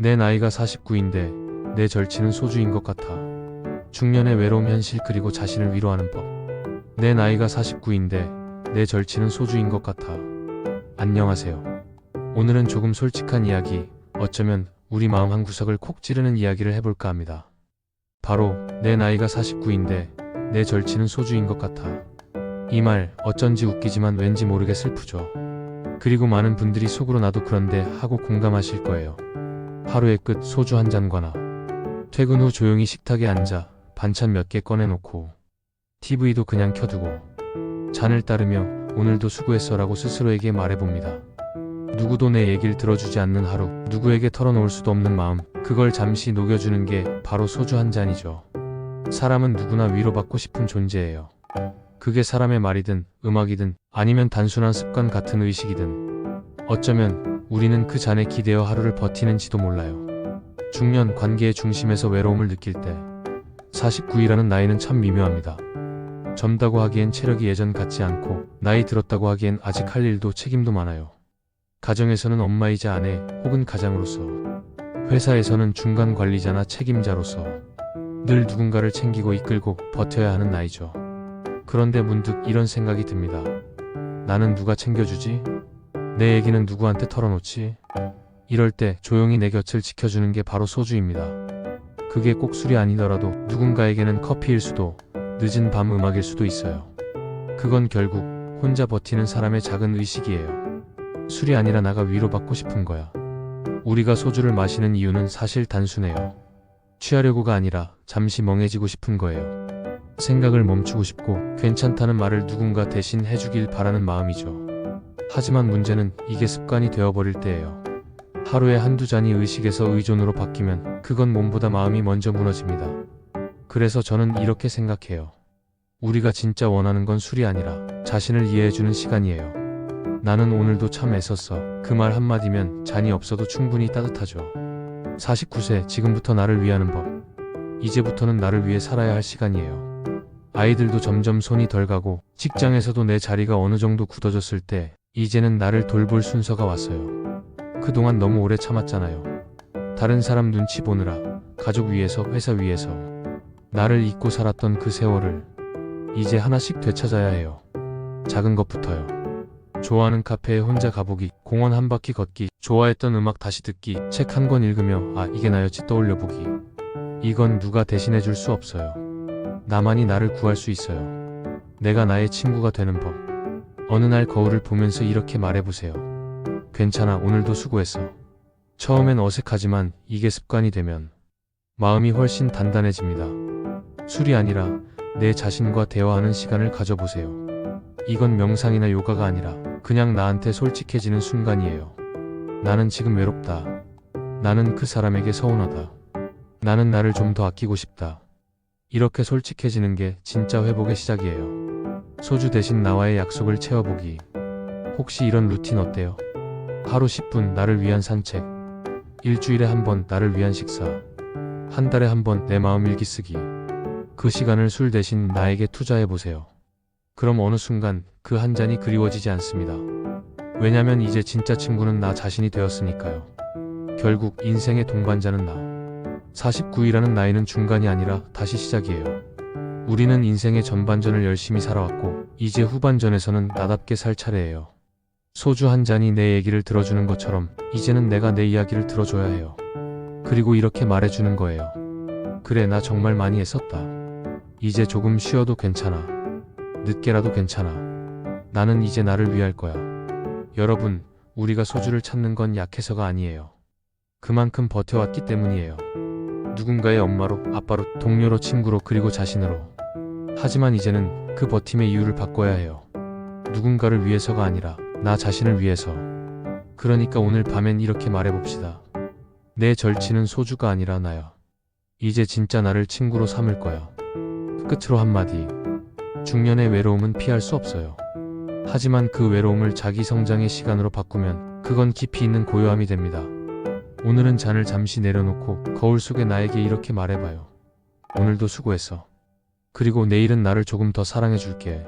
내 나이가 49인데 내 절친은 소주인 것 같아. 중년의 외로움 현실 그리고 자신을 위로하는 법. 내 나이가 49인데 내 절친은 소주인 것 같아. 안녕하세요. 오늘은 조금 솔직한 이야기, 어쩌면 우리 마음 한구석을 콕 찌르는 이야기를 해볼까 합니다. 바로 내 나이가 49인데 내 절친은 소주인 것 같아. 이 말 어쩐지 웃기지만 왠지 모르게 슬프죠. 그리고 많은 분들이 속으로 나도 그런데 하고 공감하실 거예요. 하루의 끝 소주 한 잔과나 퇴근 후 조용히 식탁에 앉아 반찬 몇 개 꺼내놓고 TV도 그냥 켜두고 잔을 따르며 오늘도 수고했어라고 스스로에게 말해봅니다. 누구도 내 얘기를 들어주지 않는 하루, 누구에게 털어놓을 수도 없는 마음, 그걸 잠시 녹여주는 게 바로 소주 한 잔이죠. 사람은 누구나 위로받고 싶은 존재예요. 그게 사람의 말이든 음악이든 아니면 단순한 습관 같은 의식이든 어쩌면 우리는 그 잔에 기대어 하루를 버티는지도 몰라요. 중년 관계의 중심에서 외로움을 느낄 때 49이라는 나이는 참 미묘합니다. 젊다고 하기엔 체력이 예전 같지 않고 나이 들었다고 하기엔 아직 할 일도 책임도 많아요. 가정에서는 엄마이자 아내 혹은 가장으로서, 회사에서는 중간 관리자나 책임자로서 늘 누군가를 챙기고 이끌고 버텨야 하는 나이죠. 그런데 문득 이런 생각이 듭니다. 나는 누가 챙겨주지? 내 얘기는 누구한테 털어놓지? 이럴 때 조용히 내 곁을 지켜주는 게 바로 소주입니다. 그게 꼭 술이 아니더라도 누군가에게는 커피일 수도, 늦은 밤 음악일 수도 있어요. 그건 결국 혼자 버티는 사람의 작은 의식이에요. 술이 아니라 나가 위로받고 싶은 거야. 우리가 소주를 마시는 이유는 사실 단순해요. 취하려고가 아니라 잠시 멍해지고 싶은 거예요. 생각을 멈추고 싶고 괜찮다는 말을 누군가 대신 해주길 바라는 마음이죠. 하지만 문제는 이게 습관이 되어버릴 때예요. 하루에 한두 잔이 의식에서 의존으로 바뀌면 그건 몸보다 마음이 먼저 무너집니다. 그래서 저는 이렇게 생각해요. 우리가 진짜 원하는 건 술이 아니라 자신을 이해해주는 시간이에요. 나는 오늘도 참 애썼어. 그 말 한마디면 잔이 없어도 충분히 따뜻하죠. 49세 지금부터 나를 위하는 법. 이제부터는 나를 위해 살아야 할 시간이에요. 아이들도 점점 손이 덜 가고 직장에서도 내 자리가 어느 정도 굳어졌을 때 이제는 나를 돌볼 순서가 왔어요. 그동안 너무 오래 참았잖아요. 다른 사람 눈치 보느라, 가족 위해서, 회사 위해서 나를 잊고 살았던 그 세월을 이제 하나씩 되찾아야 해요. 작은 것부터요. 좋아하는 카페에 혼자 가보기, 공원 한 바퀴 걷기, 좋아했던 음악 다시 듣기, 책 한 권 읽으며 아 이게 나였지 떠올려보기. 이건 누가 대신해 줄 수 없어요. 나만이 나를 구할 수 있어요. 내가 나의 친구가 되는 법. 어느 날 거울을 보면서 이렇게 말해보세요. 괜찮아, 오늘도 수고했어. 처음엔 어색하지만 이게 습관이 되면 마음이 훨씬 단단해집니다. 술이 아니라 내 자신과 대화하는 시간을 가져보세요. 이건 명상이나 요가가 아니라 그냥 나한테 솔직해지는 순간이에요. 나는 지금 외롭다. 나는 그 사람에게 서운하다. 나는 나를 좀 더 아끼고 싶다. 이렇게 솔직해지는 게 진짜 회복의 시작이에요. 소주 대신 나와의 약속을 채워보기. 혹시 이런 루틴 어때요? 하루 10분 나를 위한 산책, 일주일에 한 번 나를 위한 식사, 한 달에 한 번 내 마음 일기 쓰기. 그 시간을 술 대신 나에게 투자해보세요. 그럼 어느 순간 그 한 잔이 그리워지지 않습니다. 왜냐면 이제 진짜 친구는 나 자신이 되었으니까요. 결국 인생의 동반자는 나. 49이라는 나이는 중간이 아니라 다시 시작이에요. 우리는 인생의 전반전을 열심히 살아왔고 이제 후반전에서는 나답게 살 차례예요. 소주 한 잔이 내 얘기를 들어주는 것처럼 이제는 내가 내 이야기를 들어줘야 해요. 그리고 이렇게 말해주는 거예요. 그래, 나 정말 많이 애썼다. 이제 조금 쉬어도 괜찮아. 늦게라도 괜찮아. 나는 이제 나를 위할 거야. 여러분, 우리가 소주를 찾는 건 약해서가 아니에요. 그만큼 버텨왔기 때문이에요. 누군가의 엄마로, 아빠로, 동료로, 친구로, 그리고 자신으로. 하지만 이제는 그 버팀의 이유를 바꿔야 해요. 누군가를 위해서가 아니라 나 자신을 위해서. 그러니까 오늘 밤엔 이렇게 말해봅시다. 내 절친은 소주가 아니라 나야. 이제 진짜 나를 친구로 삼을 거야. 끝으로 한마디. 중년의 외로움은 피할 수 없어요. 하지만 그 외로움을 자기 성장의 시간으로 바꾸면 그건 깊이 있는 고요함이 됩니다. 오늘은 잔을 잠시 내려놓고 거울 속에 나에게 이렇게 말해봐요. 오늘도 수고했어. 그리고 내일은 나를 조금 더 사랑해줄게.